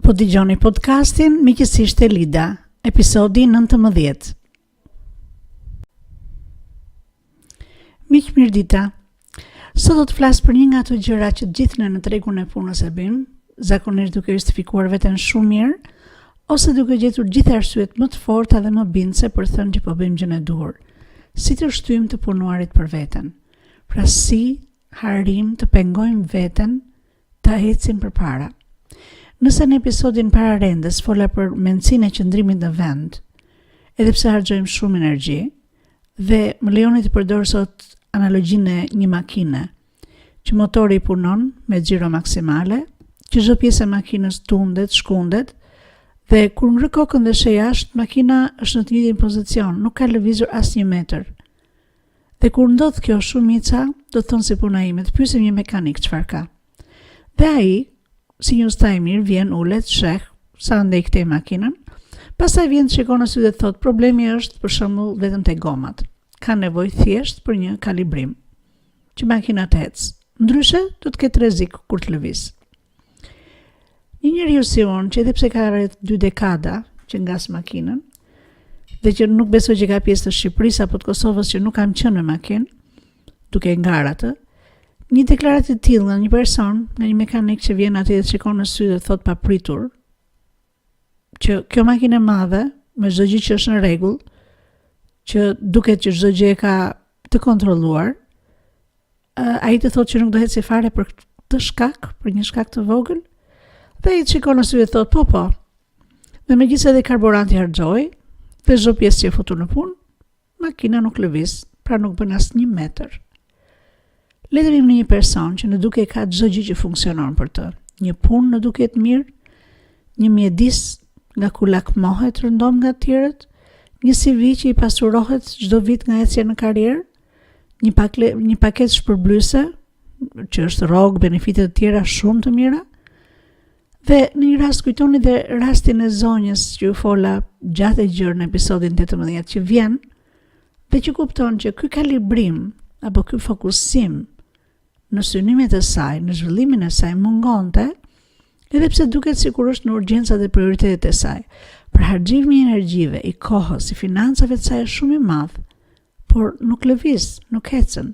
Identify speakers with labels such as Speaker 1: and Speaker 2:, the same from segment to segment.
Speaker 1: Po dëgjoni podcastin Miqësisht e Lida, episodi 19. Miq mirëdita. Sot do të flas për një nga ato gjëra që të gjithë në tregun e punës e bëjmë, zakonisht duke justifikuar veten shumë mirë, ose duke gjetur gjithë arsyet më të forta dhe më bindëse për thënë që po bëjmë gjën e duhur. Si të shtyjmë të punuarit për veten. Pra si harim të pengojmë veten të ecim përpara. Nëse në episodin para rendës fola për mendësinë e qëndrimit në vend, edhe pse harxojmë shumë energji, dhe më lejoni të përdor sot analogjinë e një makine, që motori punon me xhiro maksimale, që çdo pjesë e makinës tundet, shkundet, dhe kur ngre kokën dhe sheh jashtë, makina është në të njëjtin pozicion, nuk ka lëvizur asnjë metër. Dhe kur ndodh kjo shumica, do të thonë si puna ime, të pyesim një mekanik çfarë ka. Dhe ai, si një ustaj mirë, vjen, ulet, sheh, sa ndej këtej makinën, pastaj vjen të shikon në sy dhe thot, problemi është për shembull vetëm te gomat. Ka nevojë thjesht për një kalibrim, që makina të ecë. Ndryshe, do të ketë rrezik kur të lëviz. Një njeriu si unë, që edhe pse ka rreth 2 dekada që ngas makinën, dhe që nuk besoj që ka pjesë të Shqipërisë apo të Kosovës që nuk kam qenë me makinë, duke ngar atë, një deklaratë të tillë nga një person, nga një mekanik që vjen aty dhe shikon në sy dhe thot papritur, që kjo makinë e madhe, me çdo gjë që është në rregull, që duket që çdo gjë e ka të kontrolluar, ai të thotë që nuk do ecë fare për këtë shkak, për një shkak të vogël, dhe ai të shikon në sy dhe thot po. Dhe megjithëse edhe karburanti harxhoi, dhe çdo pjesë që e futur në punë, makina nuk lëviz, pra nuk bën asnjë metër. Le të vim në një person që në duke ka çdo gjë që funksionon për të. Një punë në duke të mirë, një mjedis nga ku lakmohet rëndom nga të tjerët, një CV që i pasurohet çdo vit nga ecja në karrierë, një paketë shpërblyese, që është rrogë, benefite të tjera shumë të mira. Dhe në një rast kujtoni dhe rastin e zonjës që ju fola gjatë e gjërë në episodin 18 që vjen, dhe që kupton që ky kalibrim apo ky fokusim në synimet e saj, në zhvillimin e saj mungonte, edhe pse duket sikur është në urgjencat dhe prioritetet e saj. Për harxhimi i energjive, i kohës, i financave të saj është shumë i madh, por nuk lëviz, nuk ecën.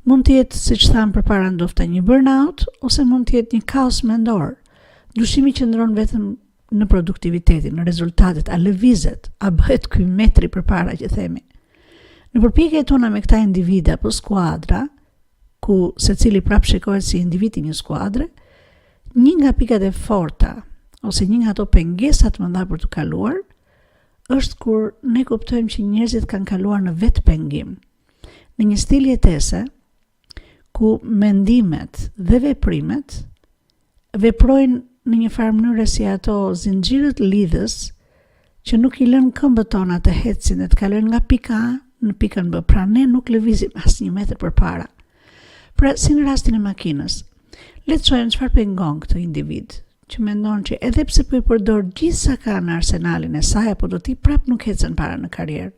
Speaker 1: Mund të jetë, siç tham përpara, ndofta një burnout ose mund të jetë një kaos mendor. Dyshimi qëndron vetëm në produktivitetin, në rezultatet, a lëvizet, a bëhet ky metri përpara që themi. Në përpjekjet tona me këta individa apo skuadra, ku secili prap shikohet si individ i një skuadre, një nga pikat e forta ose një nga ato pengesat më dha për të kaluar është kur ne kuptojmë që njerëzit kanë kaluar në vetë pengim, në një stil jetese ku mendimet dhe veprimet veprojnë në një farë mënyrë si ato zinxhirët lidhës që nuk i lënë këmbët tona të ecin dhe të kalojnë nga pika A në pikën B, pra ne nuk lëvizim asnjë metër përpara. Pra, si në rastin e makinës, le të shohim çfarë pengon këtë individ, që mendon që edhe pse po i përdor gjithë sa ka në arsenalin e saj, apo do t'i prap nuk ecën para në karrierë.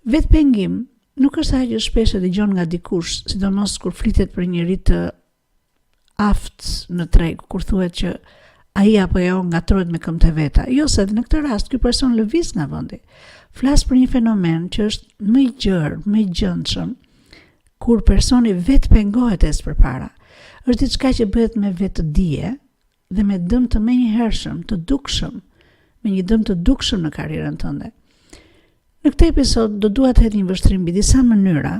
Speaker 1: Vetë pengim nuk është ajo që shpesh e dëgjon nga dikush, sidomos kur flitet për njëri të aftë në treg, kur thuhet që ai apo ajo ngatrohet me këmbë të veta. Jo, se në këtë rast ky person lëviz nga vendi. Flas për një fenomen që është më i gjerë, më i gjendshëm, kur personi vetë pengohet ecë përpara. Është diçka që bëhet me vetëdije dhe me dëm të menjëhershëm, të dukshëm, me një dëm të dukshëm në karrierën tënde. Në këtë episod do dua të hedh një vështrim mbi disa mënyra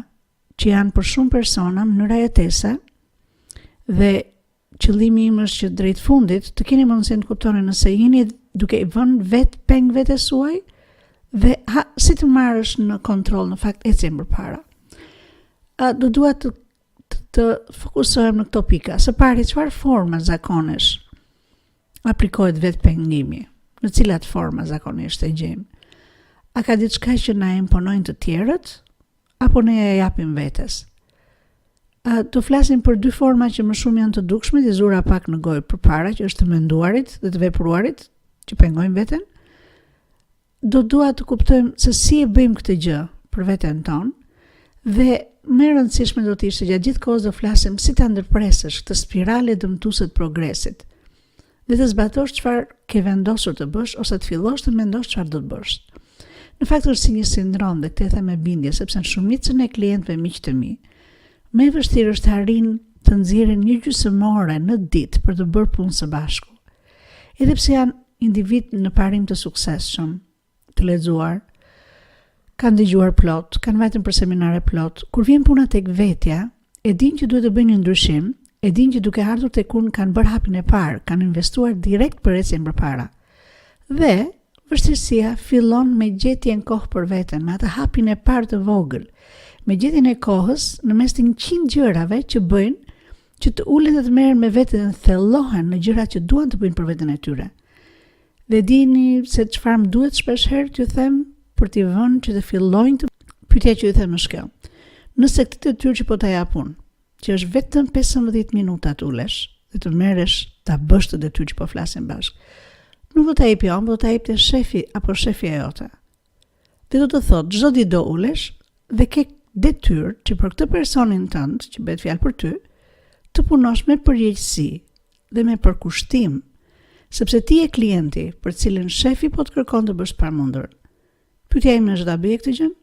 Speaker 1: që janë për shumë persona mënyra jetese, dhe qëllimi im është që drejt fundit të keni mundësinë të kuptoni nëse jeni duke i vënë vetë peng vetes suaj dhe si të marrësh në kontroll në fakt ecjen përpara. Do dua të fokusohem në këto pika. Së pari, çfarë forma zakonisht aplikohet vetë pengimi? Në cilat forma zakonisht e gjejmë? A ka diçka që na imponojnë të tjerët apo ne ja japim vetes? Do flasim për 2 forma që më shumë janë të dukshme, të zura pak në gojë përpara, që është të menduarit dhe të vepruarit, që pengojnë veten. Do dua të kuptojmë se si e bëjmë këtë gjë për veten tonë, dhe më e rëndësishme do të ishte gjatë gjithë kohës do flasim si ta ndërpresësh këtë spirale dëmtuese të progresit. dhe të zbatosh çfarë ke vendosur të bësh ose të fillosh të mendosh çfarë do të bësh. Në fakt është si një sindrom dhe këtë e them me bindje, sepse në shumicën e klientëve miq të mi, më e vështirë është të arrijnë të nxjerrin një gjysmore në ditë për të bërë punë së bashku. Edhe pse janë individ në parim të suksesshëm, të lexuar, kanë dëgjuar plot, kanë vajtur për seminare plot, kur vjen puna tek vetja, e dinë që duhet të bëjnë një ndryshim, e dinë që duke ardhur tek unë kanë bërë hapin e parë, kanë investuar direkt për ecjen përpara. Dhe vështirësia fillon me gjetjen kohë për veten, me atë hapin e parë të vogël, me gjetjen e kohës në mes të 100 gjërave që bëjnë që të ulen dhe të merren me veten dhe thellohen në gjërat që duan të bëjnë për veten e tyre. Dhe dini se çfarë më duhet shpesh herë t'ju them për t'i vënë që të fillojnë të pyetja që ju them është kjo. Nëse këtë detyrë që po ta jap unë, që është vetëm 15 minuta të ulesh dhe të merresh ta bësh të detyrë që po flasim bashkë, nuk do ta jep jo, do ta jep te shefi apo shefja jote. Dhe do të thotë çdo ditë do ulesh dhe ke detyrë që për këtë personin tënd, që bëhet fjalë për ty, të punosh me përgjegjësi dhe me përkushtim, sepse ti je klienti për cilin shefi po të kërkon të bësh pamundur. Pyetja ime është, a bëj këtë gjë?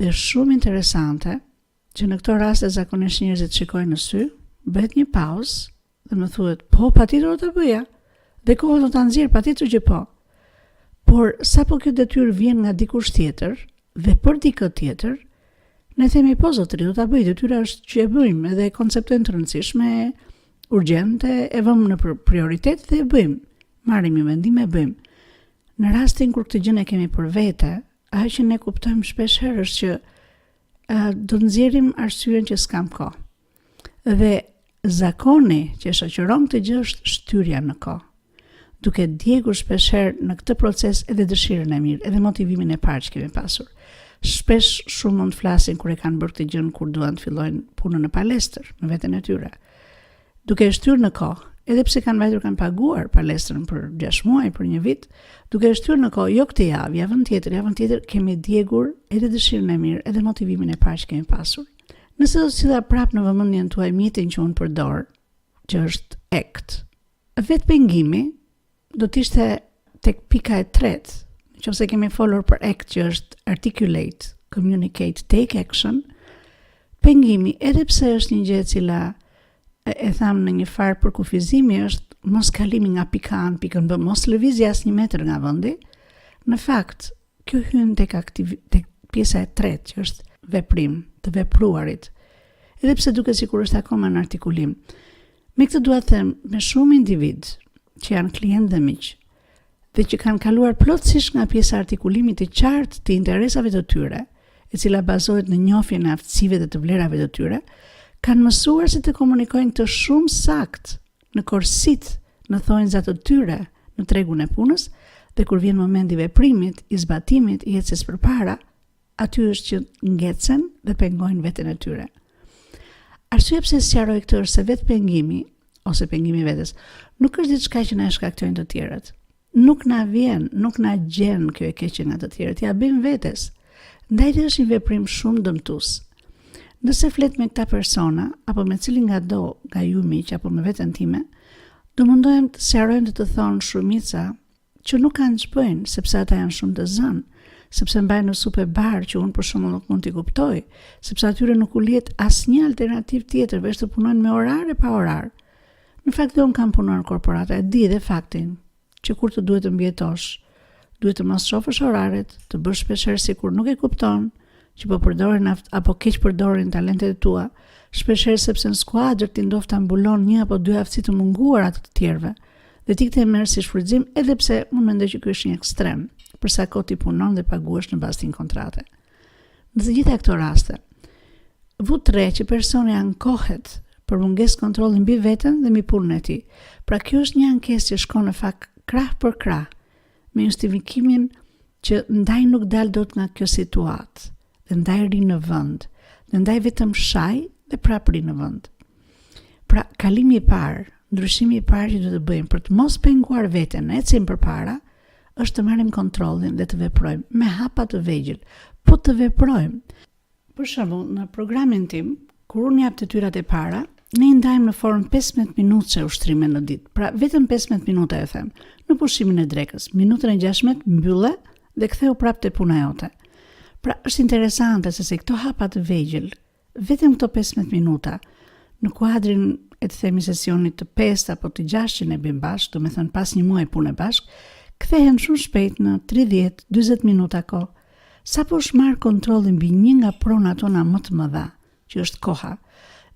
Speaker 1: Dhe është shumë interesante që në këto raste zakonisht njerëzit shikojnë në sy, bëhet një pauzë dhe më thuhet, po patjetër do ta bëja. Dhe koha do ta nxjerr patjetër që po. Por sapo kjo detyrë vjen nga dikush tjetër dhe për dikë tjetër, ne themi po zotëri, do ta bëj, detyra është që e bëjmë, edhe e konceptojmë të rëndësishme, urgjente, e vëmë në prioritet dhe e bëjmë. Marrim një vendim e bëjmë. Në rastin kur këtë gjë ne kemi për vete, ajo që ne kuptojmë shpesh herë është që do të nxjerrim arsyeën që s'kam kohë. Dhe zakoni që shoqëron këtë gjë është shtyrja në kohë, duke djegur shpeshherë në këtë proces edhe dëshirën e mirë, edhe motivimin e parë që kemi pasur. Shpesh shumë mund të flasin kur e kanë bërë këtë gjë kur duan të fillojnë punën në palestër me veten e tyre. Duke e shtyrë në kohë, edhe pse kanë paguar palestrën për 6 muaj, për 1 vit, duke e shtyrë në kohë, jo këtë javë, javën tjetër, kemi djegur edhe dëshirën e mirë, edhe motivimin e parë që kemi pasur. Nëse do të silla prapë në vëmendjen tuaj mjetin që unë përdor, që është ACT, vetë pengimi do të ishte tek pika e tretë, nëse kemi folur për ACT që është articulate, communicate, take action, pengimi, edhe pse është një gjë e cila e tham në një farë për kufizimi, është mos kalimi nga pika A në pikën B, mos lëvizje as 1 metër nga vendi. Në fakt, kjo hyn tek pjesa e tretë, që është veprim, të vepruarit. Edhe pse duket sikur është akoma në artikulim. Me këtë dua të them, me shumë individ që janë klientë dhe miq, dhe që kanë kaluar plotësisht nga pjesa artikulimit të qartë të interesave të tyre, e cila bazohet në njohjen e aftësive dhe të vlerave të tyre, kanë mësuar si të komunikojnë të shumë sakt në korsit, në thonjza të tyre në tregun e punës, dhe kur vjen momenti i veprimit, i zbatimit, i ecjes përpara, aty është që ngecen dhe pengojnë veten e tyre. Arsyeja pse sqaroj këtë është se vetë pengimi ose pengimi vetes nuk është diçka që na shkaktojnë të tjerët. Nuk na vjen, nuk na gjen kjo e keqe nga të tjerët, ja bëjmë vetes. Ndaj është një veprim shumë dëmtues. Nëse flet me këta persona apo me cilin nga ju miq apo me veten time, do mundohem të sqarojmë të thonë shumica që nuk kanë ç'bëjnë sepse ata janë shumë të zënë, sepse mbajnë në supë bar që unë për shembull nuk mund t'i kuptoj, sepse atyre nuk u lihet asnjë alternativë tjetër veç të punojnë me orar e pa orar. Në fakt unë kam punuar në korporata, e di dhe faktin që kur të duhet të mbjetosh, duhet të mos shofësh oraret, të bësh shpeshherë sikur nuk e kupton, që po përdorin apo keq përdorin talentet e tua, shpeshherë sepse në skuadër ti ndoshta mbulon 1 apo 2 aftësi të munguara të tjerëve, dhe ti këtë e merr si shfrytëzim, edhe pse unë mendoj që ky është një ekstrem, për sa kohë ti punon dhe paguhesh në bazë të një kontrate. Në të gjitha këto raste, vut re që personi ankohet për mungesë kontrolli mbi veten dhe mbi punën e tij. Pra kjo është një ankesë që shkon në fakt krah për krah, me justifikimin që ndaj nuk dal dot nga kjo situatë, dhe ndaj ri në vend, dhe ndaj vetëm shaj dhe prapë ri në vend. Pra kalimi i parë, ndryshimi i parë që do të bëjmë për të mos penguar veten, ecim përpara, është të marrim kontrollin dhe të veprojmë me hapa të vegjël, po të veprojmë. Për shembull, në programin tim, kur unë jap detyrat e para, ne i ndajmë në formë 15 minutë ushtrime në ditë. Pra vetëm 15 minuta e them. Në pushimin e drekës, minutën e 16 mbylle dhe ktheu prapë te puna jote. Pra është interesante se këto hapa të vegjël, vetëm këto 15 minuta në kuadrin e të themi sesionit të 5 apo të 6 që ne bëjmë bashkë, do me thënë pas një muaji pune bashkë, kthehen shumë shpejt në 30-40 minuta kohë, sa po është marrë kontrollin mbi një nga pronat tona më të mëdha, që është koha.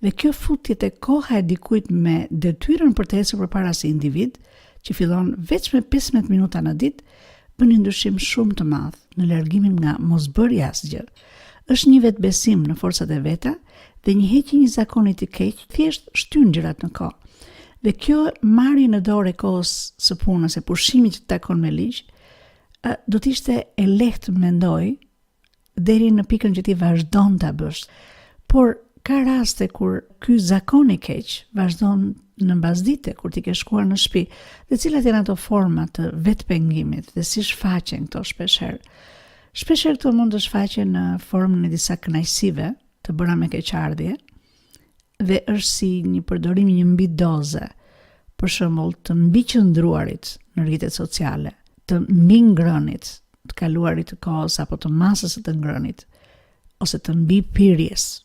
Speaker 1: Dhe kjo futje te koha e dikujt me detyrën për të ecur përpara si individ, që fillon vetëm me 15 minuta në ditë, bën një ndryshim shumë të madh në largimin nga mosbërja asgjë. Është një vetbesim në forcat e veta dhe një heqje një zakoni të keq, thjesht shtyn gjërat në kohë. Dhe kjo marrje në dorë e kohës së punës e pushimit që takon me ligj, do të ishte e lehtë mendoj deri në pikën që ti vazhdon ta bësh. Por ka raste kur ky zakon i keq vazhdon në mbasdite, kur ti ke shkuar në shtëpi, dhe cilat janë ato forma të vetpengimit dhe si shfaqen këto shpeshherë. Shpeshherë këto mund të shfaqen në formën e disa kënaqësive të bëra me keqardhje dhe është si një përdorim një mbi doze, për shembull të mbi qëndruarit në rrjetet sociale, të mbi ngrënit, të kaluarit të kohës apo të masës së të ngrënit, ose të mbi pirjes,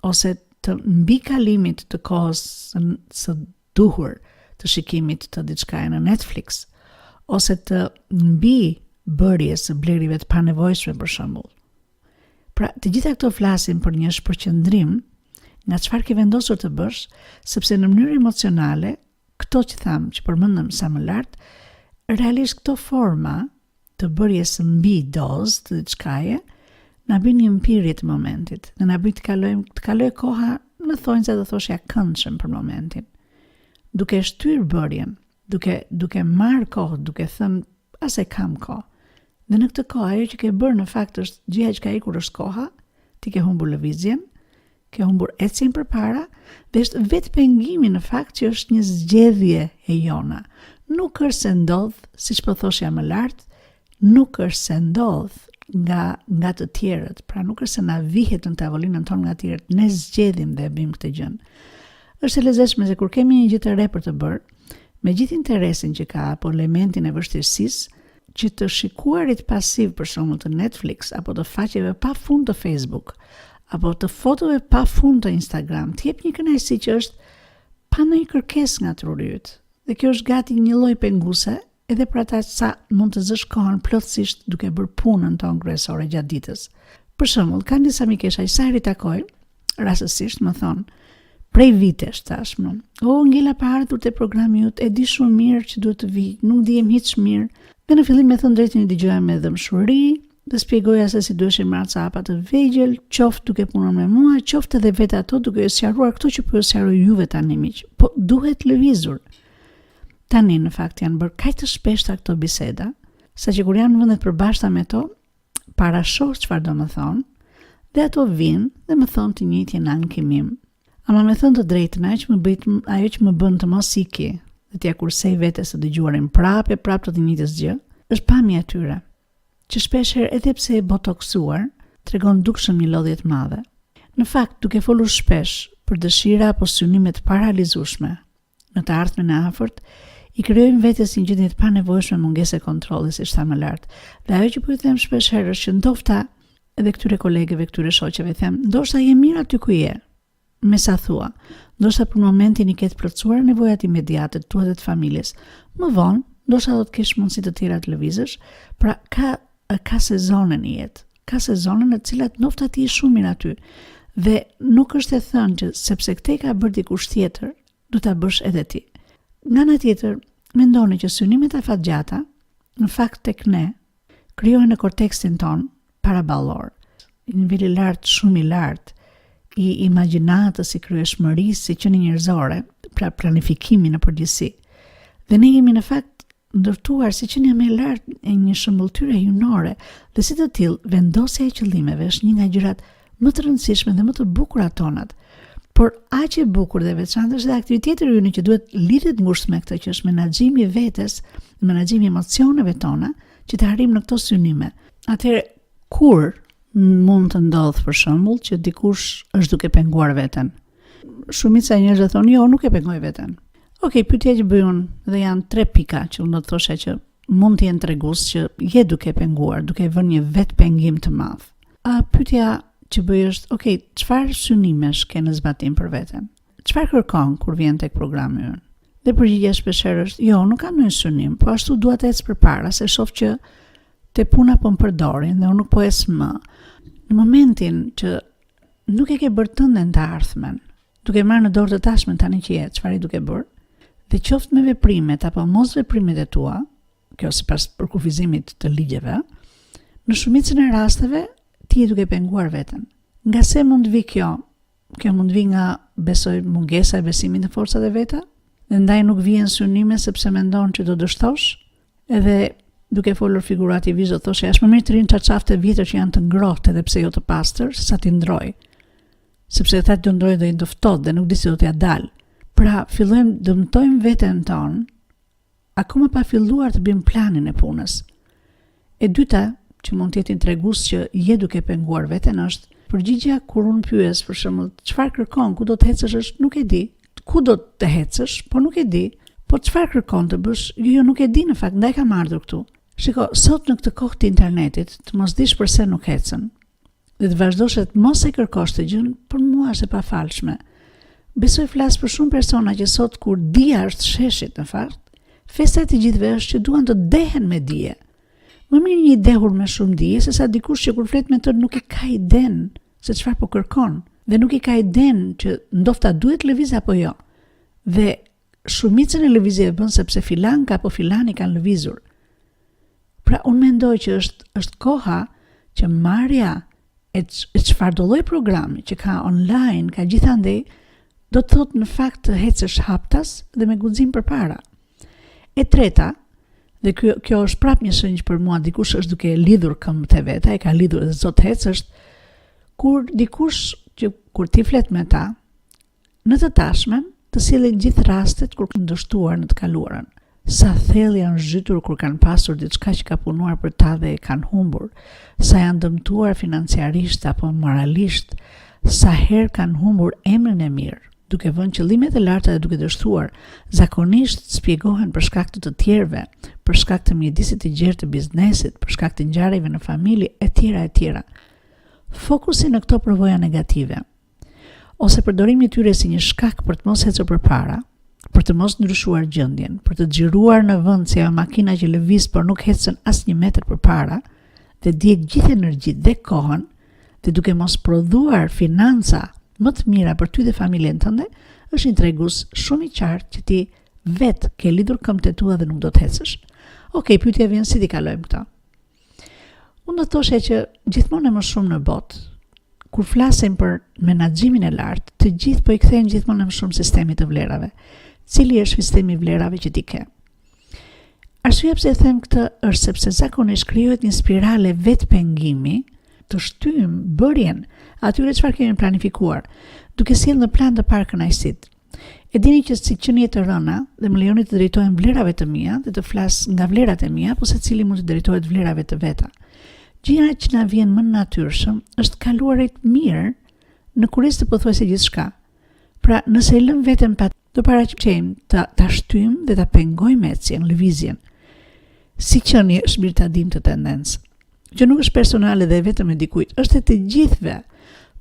Speaker 1: ose të mbi kalimit të kohës së duhur të shikimit të diçka në Netflix, ose të mbi bërjes së blerive të panevojshme për shembull. Pra, të gjitha këto flasin për një shpërqendrim nga çfarë ke vendosur të bësh, sepse në mënyrë emocionale, këto që tham, që përmendëm sa më lart, realisht këto forma të bërjes së mbi dozë të diçkaje na bën një mpirje të momentit, dhe na bën të kaloj koha në thonjza do thoshja këndshëm për momentin. Duke shtyr bërjen, duke marrë kohë, duke thënë as e kam kohë. Dhe në këtë kohë ajo që ke bërë në fakt është gjëja që ka ikur është koha, ti ke humbur lëvizjen, ke humbur ecjen përpara, dhe është vetë pengimi në fakt që është një zgjedhje e jona. Nuk është se ndodh, siç po thoshja më lart, nuk është se ndodh nga të tjerët, pra nuk është se na vihet në tavolinën tonë nga të tjerët, ne zgjedhim dhe e bëjmë këtë gjë. Është e lezetshme se kur kemi një gjë të re për të bërë, me gjithë interesin që ka apo elementin e vështirësisë, që të shikuarit pasiv për shembull të Netflix apo të faqeve pa fund të Facebook apo të fotove pa fund të Instagram, të jep një kënaqësi që është pa ndonjë kërkesë nga truri yt. Dhe kjo është gati një lloj penguese edhe për ata sa mund të zësh kohën plotësisht duke bërë punën tonë kryesore gjatë ditës. Për shembull, kanë disa mikesha që sa herë takoj, rastësisht më thon, prej vitesh tashmë. Ngela pa ardhur te programi jut, e di shumë mirë që duhet të vi, nuk dihem hiç mirë. Dhe në fillim me thënë drejtën i dëgjoja me dëmshuri dhe spjegoja se si duheshin marrë ca hapa të vegjël, qoftë duke punuar me mua, qoftë edhe vetë ato duke ju sqaruar këto që po ju sqaroj juve tani miq. Po duhet lëvizur. Tani në fakt janë bërë kaq të shpeshta këto biseda, saqë kur janë në vendet përbashkëta me to, parashoh çfarë do të thonë, dhe ato vinë dhe më thonë të njëjtin ankimim. Ama me thënë të drejtën, ajo që më bën të mos iki, dhe t'ja kursej vetes të dëgjuarin prapë të të njëjtës gjë, është pamja e tyre, që shpeshherë edhe pse e botoksuar, tregon dukshëm një lodhje të madhe. Në fakt, duke folur shpesh për dëshira apo synime të paralizueshme në të ardhmen e afërt, i krijojmë vetes një gjendje të panevojshme mungese kontrolli, siç thamë më lart. Dhe ajo që po ju them shpeshherë është që ndofta edhe këtyre kolegeve, këtyre shoqeve them, ndoshta je mirë aty ku je. Me sa thua, ndoshta për momentin i ketë plotësuar nevojat imediate të tua dhe të familjes. Më vonë, ndoshta do të kesh mundësi të tjera të lëvizësh, pra ka sezone në jetë. Ka sezone në të cilat nofta ti je shumë mirë aty. Dhe nuk është e thënë që sepse këtë ka bërë dikush tjetër, do ta bësh edhe ti. Nga ana tjetër, mendoni që synimet afatgjata, në fakt tek ne, krijohen në korteksin ton paraballor. Një nivel i lartë, shumë i lartë, i imagjinatës, i kryeshmërisë, si qenie njerëzore, pra planifikimi në përgjithësi. Dhe ne jemi në fakt ndërtuar si qenia më e lartë e një shëmbulltyre hyjnore, dhe si të tillë vendosja e qëllimeve është një nga gjërat më të rëndësishme dhe më të bukura tonat. Por aq e bukur dhe veçantë është edhe aktiviteti ynë që duhet lidhet ngushtë me këtë, që është menaxhimi i vetes, menaxhimi i emocioneve tona, që të arrijmë në këto synime. Atëherë kur mund të ndodhë për shembull që dikush është duke penguar veten. shumica e njerëzve thonë, jo, nuk e pengoj veten. Okej, pyetja që bëj unë dhe janë 3 pika që unë do të thosha që mund të jenë tregues që je duke penguar, duke vënë një vetë pengim të madh. Pyetja që bëj është, okej, çfarë synimesh ke në zbatim për veten? Çfarë kërkon kur vjen tek programi ynë? Dhe përgjigjja shpeshherë është, jo, nuk kam ndonjë synim, po ashtu dua të ec përpara, se shoh që te puna po më përdorin dhe unë nuk po ec më. Në momentin që nuk e ke bërë tënden të ardhmen, duke marrë në dorë të tashmen tani që je, çfarë duke bërë? Dhe qoftë me veprimet apo mos veprimet e tua, kjo sipas përkufizimit të ligjeve, në shumicën e rasteve ti je duke penguar veten. Nga se mund vi kjo mund vi nga besoj mungesa e besimit në forcat e veta, dhe ndaj nuk vjen synime sepse mendon që do dështosh, edhe duke folur figurativisht do thoshë është më mirë të rinë çarçafte vjetër që janë të ngrohtë edhe pse jo të pastër, sesa ti ndroj. Sepse ata të ndroj do i doftot dhe nuk di si do t'ja dal. Pra, fillojmë dëmtojmë veten tonë, akoma pa filluar të bëjmë planin e punës. E dyta, që mund të jetë tregues që je duke penguar veten është përgjigjja kur unë pyes për shembull, çfarë kërkon, ku do të ecësh është nuk e di. Ku do të ecësh, po nuk e di. Po çfarë kërkon të bësh? Jo, nuk e di në fakt, ndaj kam ardhur këtu. Shiko, sot në këtë kohë të internetit, të mos dish pse nuk ecën. Dhe të vazhdosh të mos e kërkosh të gjën, për mua është e pafalshme. Besoj flas për shumë persona që sot kur dia është sheshit në fakt, festa e të gjithëve është që duan të dehen me dije. Më mirë një dehur me shumë dije, sesa dikush që kur flet me të nuk e ka iden se çfarë po kërkon, dhe nuk e ka iden që ndofta duhet lëviz apo jo. Dhe shumicën e lëvizjeve bën sepse filan ka apo filani kanë lëvizur. Pra unë mendoj që është koha që marrja e çfarë do lloj programi që ka online, ka gjithandej, do të thotë në fakt të hecësh haptas dhe me guxim përpara. E treta, dhe kjo është prap një shenjë për mua, dikush është duke lidhur këmbët e veta, e ka lidhur dhe zot hec, është kur dikush që kur ti flet me ta, në të tashmen të sjellin gjithë rastet kur kanë dështuar në të kaluarën. Sa thellë janë zhytur kur kanë pasur diçka që ka punuar për ta dhe e kanë humbur, sa janë dëmtuar financiarisht apo moralisht, sa herë kanë humbur emrin e mirë, duke vënë qëllimet e larta dhe duke dështuar, zakonisht shpjegohen për shkak të tjerëve, për shkak të mjedisit të gjerë të biznesit, për shkak të ngjarjeve në familje, etj. Fokusi në këto përvoja negative, ose përdorimi i tyre si një shkak për të mos ecur përpara, për të mos ndryshuar gjendjen, për të xhiruar në vend si ajo makina që lëviz por nuk ecën as një metër përpara, dhe djeg gjithë energjitë dhe kohën, dhe duke mos prodhuar financa më të mira për ty dhe familjen tënde, është një tregues shumë i qartë që ti vetë ke lidhur këmbët e tua dhe nuk do të ecësh. Okej, pyetja vjen si ti kalojmë këto. Unë do të thoshe që gjithmonë më shumë në botë, kur flasim për menaxhimin e lartë, të gjithë po i kthejnë gjithmonë më shumë sistemit të vlerave. Cili është sistemi i vlerave që ti ke? Arsyeja pse e them këtë është sepse zakonisht krijohet një spirale vetë pengimi, të shtym bërjen atyre çfarë kemi planifikuar, duke sjellë në plan të parë kënaqësitë. E dini që si qenie të rëna dhe më lejoni të drejtohem vlerave të mia dhe të flas nga vlerat e mia, po secili mund të drejtohet vlerave të veta. Gjëja që na vjen më natyrshëm është kaluarit mirë në kurisë të pothuajse gjithçka. Pra, nëse e lëm veten pa do paraqitejmë ta shtym dhe ta pengojmë ecjen, lëvizjen. Si qenie është mirë ta dim të tendencë, që nuk është personale dhe vetëm e dikujt, është e të gjithëve,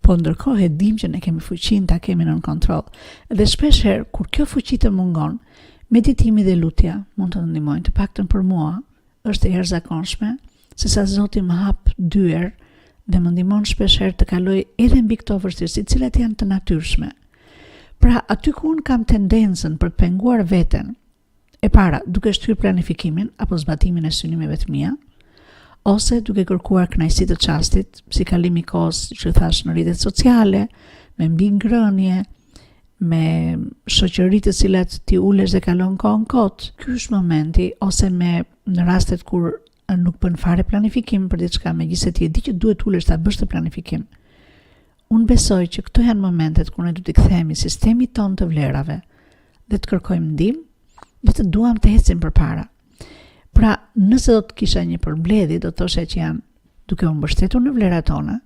Speaker 1: po ndërkohë e dim që ne kemi fuqinë ta kemi nën kontroll. Dhe shpesh herë kur kjo fuqi të mungon, meditimi dhe lutja mund të ndihmojnë, të paktën për mua është e jashtëzakonshme, sesa Zoti më hap dyer dhe më ndihmon shpesh herë të kaloj edhe mbi këto vështirësi, të cilat janë të natyrshme. Pra, aty ku unë kam tendencën për të penguar veten, e para, duke shtyr planifikimin apo zbatimin e synimeve të mia, ose duke kërkuar kënaqësi të çastit, si kalimi i kohës që thash në rrjetet sociale, me mbingrënie, me shoqëri të cilat ti ulesh dhe kalon kohën kot. Ky është momenti, ose në rastet kur nuk bën fare planifikim për diçka, megjithëse ti e di që duhet ulesh ta bësh të planifikim. Unë besoj që këto janë momentet kur ne duhet të kthehemi sistemit ton të vlerave dhe të kërkojmë ndihmë dhe të duam të ecim përpara. Pra, nëse do të kisha një përmbledhje, do të thoshe që janë duke u mbështetur në vlerat tona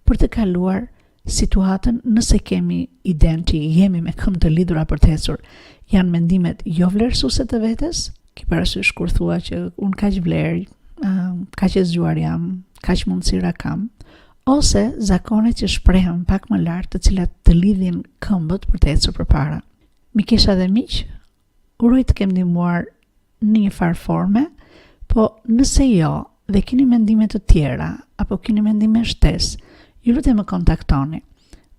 Speaker 1: për të kaluar situatën nëse kemi idenë që jemi me këmbë të lidhura për të ecur. Janë mendimet jo vlerësuese të vetes, ke parasysh kur thua që unë kaq vlerë, kaq e zgjuar jam, kaq mundësira kam, ose zakonet që shprehen pak më lart, të cilat të lidhin këmbët për të ecur përpara. Mikesha dhe miq, uroj të kem ndihmuar në një farë forme, po nëse jo dhe keni mendime të tjera apo keni mendime shtesë, ju lutem më kontaktoni.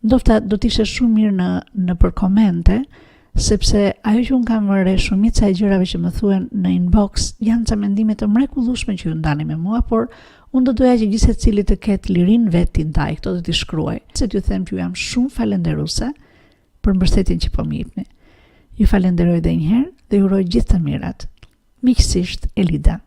Speaker 1: Ndofta do të ishte shumë mirë në për komente, sepse ajo që unë kam vënë re shumica e gjërave që më thuhen në inbox janë ca mendime të mrekullueshme që ju ndani me mua, por unë do doja që gjithë secili të ketë lirinë vet t'i ndaj këto, të t'i shkruaj. Se t'ju them që ju jam shumë falenderuese për mbështetjen që po më jepni. Ju falenderoj edhe një herë dhe ju uroj gjithë të mirat. Miqësisht, Elida.